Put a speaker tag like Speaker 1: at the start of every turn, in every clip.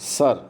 Speaker 1: Sir,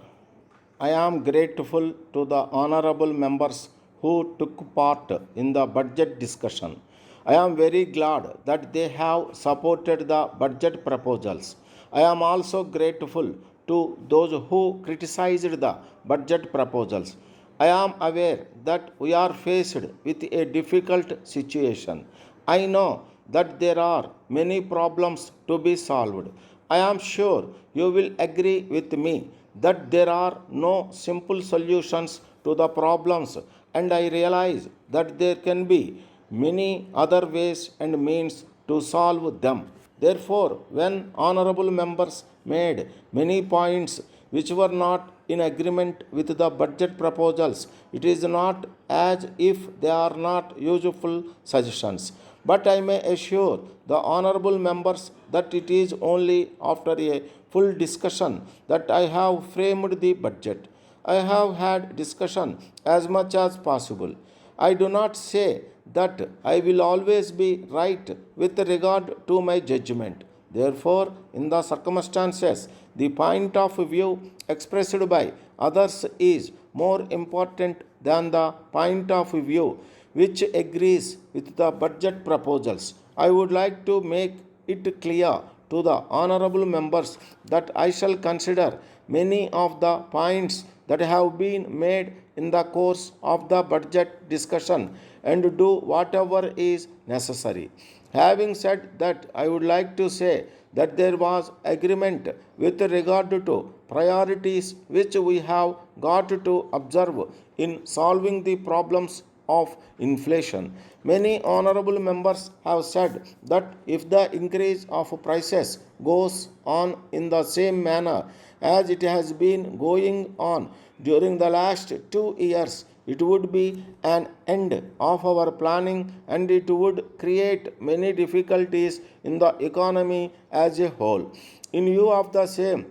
Speaker 1: I am grateful to the honorable members who took part in the budget discussion. I am very glad that they have supported the budget proposals. I am also grateful to those who criticized the budget proposals. I am aware that we are faced with a difficult situation. I know that there are many problems to be solved. I am sure you will agree with me that there are no simple solutions to the problems, and I realize that there can be many other ways and means to solve them. Therefore, when honorable members made many points which were not in agreement with the budget proposals, it is not as if they are not useful suggestions. But I may assure the honorable members that it is only after a full discussion that I have framed the budget. I have had discussion as much as possible. I do not say that I will always be right with regard to my judgment. Therefore, in the circumstances, the point of view expressed by others is more important than the point of view which agrees with the budget proposals. I would like to make it clear to the honorable members that I shall consider many of the points that have been made in the course of the budget discussion and do whatever is necessary. Having said that, I would like to say that there was agreement with regard to priorities which we have got to observe in solving the problems of inflation. Many honorable members have said that if the increase of prices goes on in the same manner as it has been going on during the last 2 years, it would be an end of our planning and it would create many difficulties in the economy as a whole. In view of the same,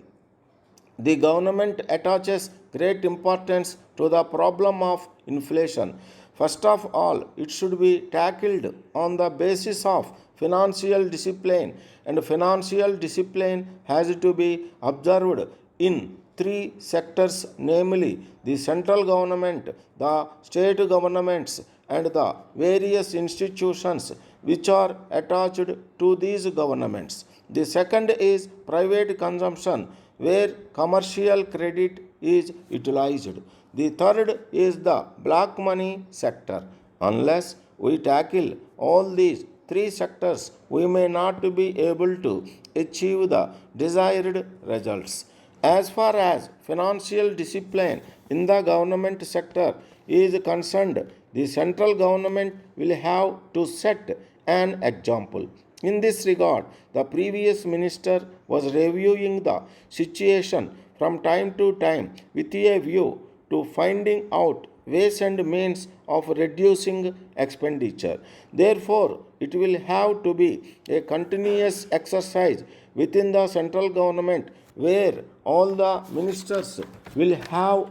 Speaker 1: the government attaches great importance to the problem of inflation. First of all, it should be tackled on the basis of financial discipline, and financial discipline has to be observed in three sectors, namely the central government, the state governments, and the various institutions which are attached to these governments. The second is private consumption, where commercial credit is utilized. The third is the black money sector. Unless we tackle all these three sectors, we may not be able to achieve the desired results. As far as financial discipline in the government sector is concerned, the central government will have to set an example. In this regard, the previous minister was reviewing the situation from time to time with a view to finding out ways and means of reducing expenditure. Therefore, it will have to be a continuous exercise within the central government where all the ministers will have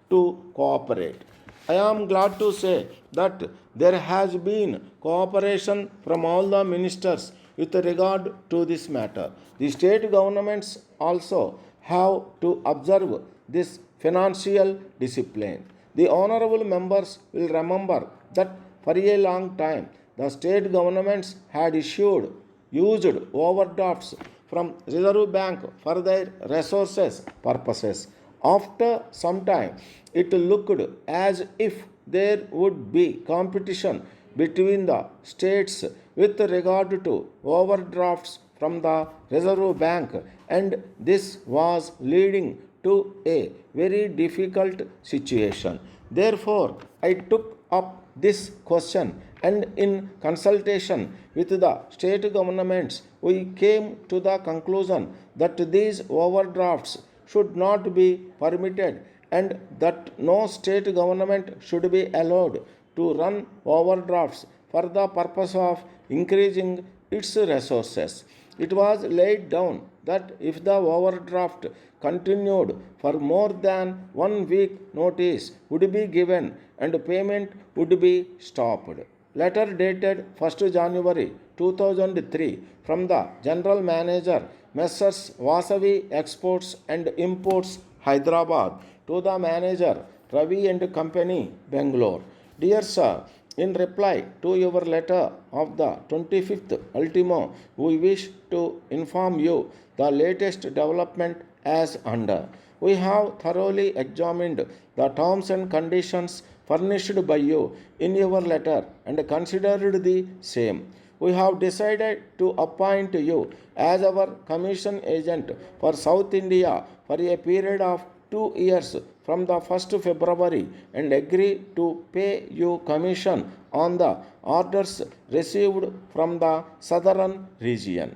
Speaker 1: to cooperate. I am glad to say that there has been cooperation from all the ministers with regard to this matter. The state governments also have to observe this financial discipline. The honorable members will remember that for a long time the state governments had used overdrafts from Reserve Bank for their resources purposes. After some time, it looked as if there would be competition between the states with regard to overdrafts from the Reserve Bank, and this was leading to a very difficult situation. Therefore, I took up this question, and in consultation with the state governments, we came to the conclusion that these overdrafts should not be permitted and that no state government should be allowed to run overdrafts for the purpose of increasing its resources. It was laid down that if the overdraft continued for more than 1 week, notice would be given and payment would be stopped. Letter dated 1st January 2003 from the General Manager, Messrs. Vasavi Exports and Imports, Hyderabad, to the manager, Ravi and Company, Bangalore. Dear sir, in reply to your letter of the 25th ultimo, we wish to inform you the latest development as under. We have thoroughly examined the terms and conditions furnished by you in your letter and considered the same. We have decided to appoint you as our commission agent for South India for a period of 2 years from the 1st February and agree to pay you commission on the orders received from the southern region.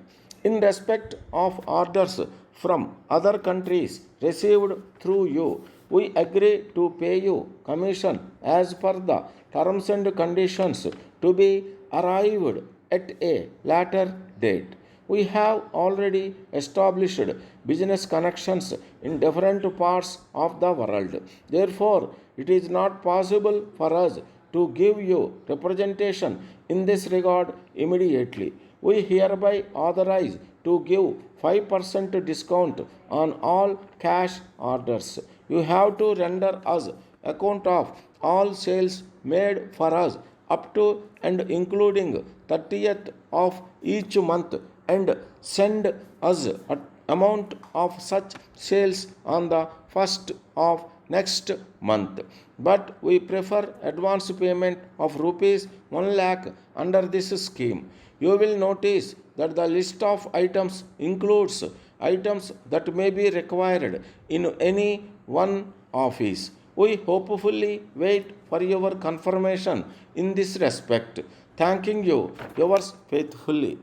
Speaker 1: In respect of orders from other countries received through you, we agree to pay you commission as per the terms and conditions to be arrived at a later date. We have already established business connections in different parts of the world. Therefore, it is not possible for us to give you representation in this regard immediately. We hereby authorize to give 5% discount on all cash orders. You have to render us account of all sales made for us up to and including 30th of each month and send us an amount of such sales on the first of next month. But we prefer advance payment of rupees 1 lakh under this scheme. You will notice that the list of items includes items that may be required in any one office. We hopefully wait for your confirmation in this respect. Thanking you, yours faithfully.